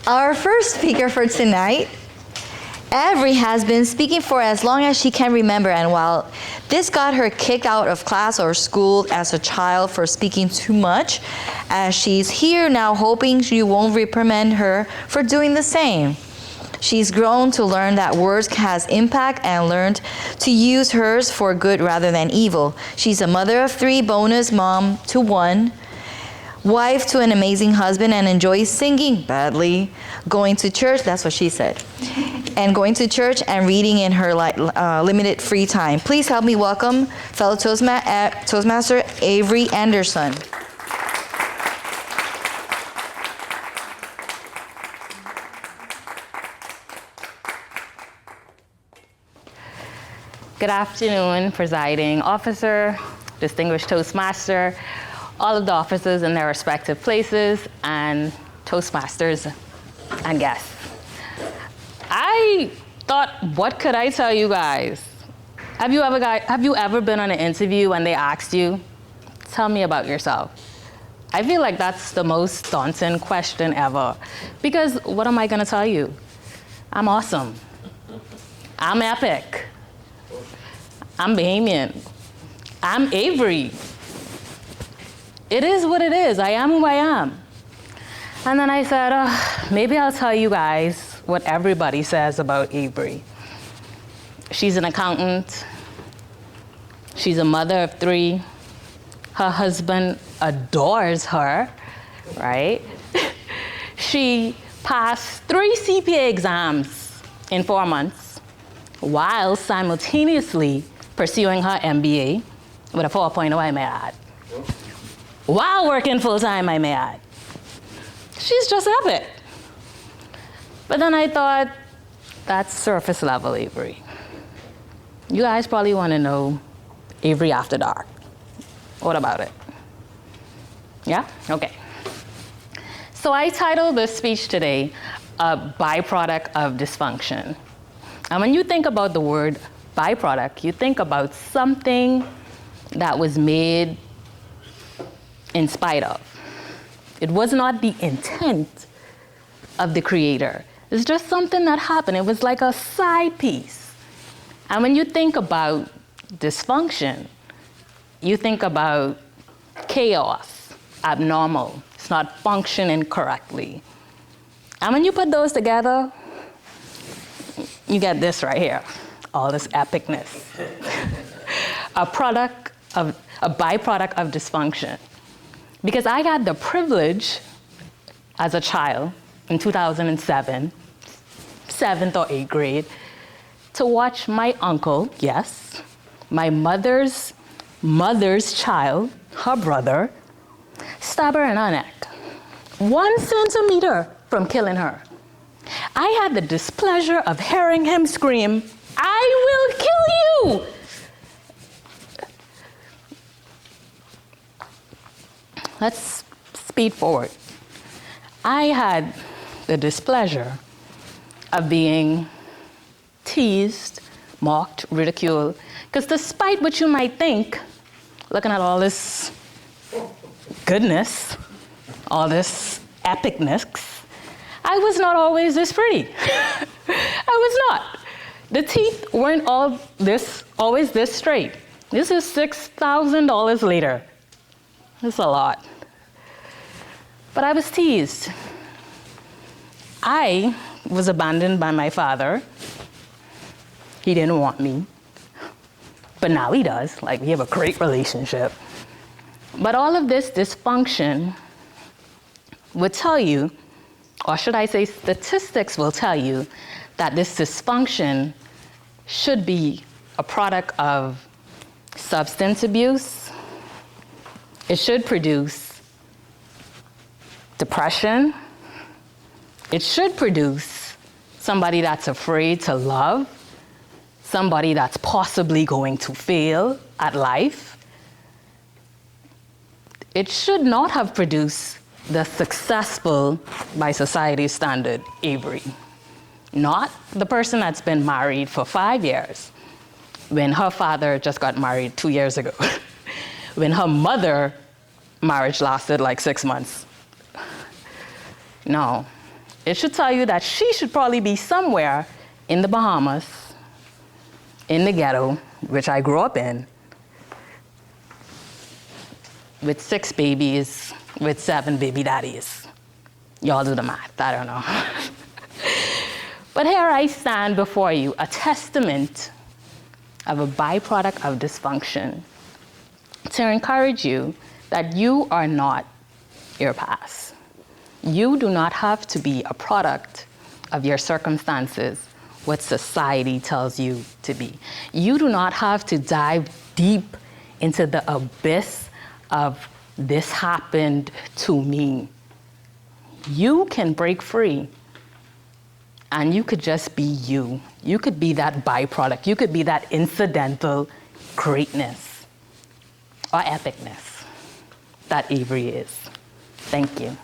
Our first speaker for tonight, Avery, has been speaking for as long as she can remember, and while this got her kicked out of class or school as a child for speaking too much, as she's here now hoping you won't reprimand her for doing the same. She's grown to learn that words has impact and learned to use hers for good rather than evil. She's a mother of 3, bonus mom to 1, wife to an amazing husband, and enjoys singing badly, going to church, that's what she said, and going to church and reading in her limited free time. Please help me welcome fellow Toastmaster Avery Anderson. Good afternoon, presiding officer, distinguished Toastmaster, all of the officers in their respective places, and Toastmasters and guests. I thought, what could I tell you guys? Have you ever been on an interview and they asked you, tell me about yourself? I feel like that's the most daunting question ever, because what am I gonna tell you? I'm awesome. I'm epic. I'm Bahamian. I'm Avery. It is what it is. I am who I am. And then I said, maybe I'll tell you guys what everybody says about Avery. She's an accountant. She's a mother of 3. Her husband adores her, right? She passed 3 CPA exams in 4 months while simultaneously pursuing her MBA with a 4.0, I may add. While working full-time, I may add. She's just epic. But then I thought, that's surface level Avery. You guys probably want to know Avery after dark. What about it? Yeah? Okay. So I titled this speech today, A Byproduct of Dysfunction. And when you think about the word byproduct, you think about something that was made in spite of. It was not the intent of the creator. It's just something that happened. It was like a side piece. And when you think about dysfunction, you think about chaos, abnormal. It's not functioning correctly. And when you put those together, you get this right here, all this epicness. A byproduct of dysfunction. Because I had the privilege as a child in 2007, 7th or 8th grade, to watch my uncle, yes, my mother's child, her brother, stab her in her neck, 1 centimeter from killing her. I had the displeasure of hearing him scream, "I will kill you!" Let's speed forward. I had the displeasure of being teased, mocked, ridiculed, because despite what you might think, looking at all this goodness, all this epicness, I was not always this pretty. I was not. The teeth weren't always this straight. This is $6,000 later. That's a lot. But I was teased. I was abandoned by my father. He didn't want me. But now he does. Like, we have a great relationship. But all of this dysfunction would tell you, or should I say statistics will tell you, that this dysfunction should be a product of substance abuse. It should produce depression. It should produce somebody that's afraid to love, somebody that's possibly going to fail at life. It should not have produced the successful, by society's standard, Avery. Not the person that's been married for 5 years, when her father just got married 2 years ago, when her mother marriage lasted like 6 months. No, it should tell you that she should probably be somewhere in the Bahamas, in the ghetto, which I grew up in, with 6 babies, with 7 baby daddies. Y'all do the math, I don't know. But here I stand before you, a testament of a byproduct of dysfunction, to encourage you that you are not your past. You do not have to be a product of your circumstances, what society tells you to be. You do not have to dive deep into the abyss of this happened to me. You can break free, and you could just be you. You could be that byproduct. You could be that incidental greatness or epicness that Avery is. Thank you.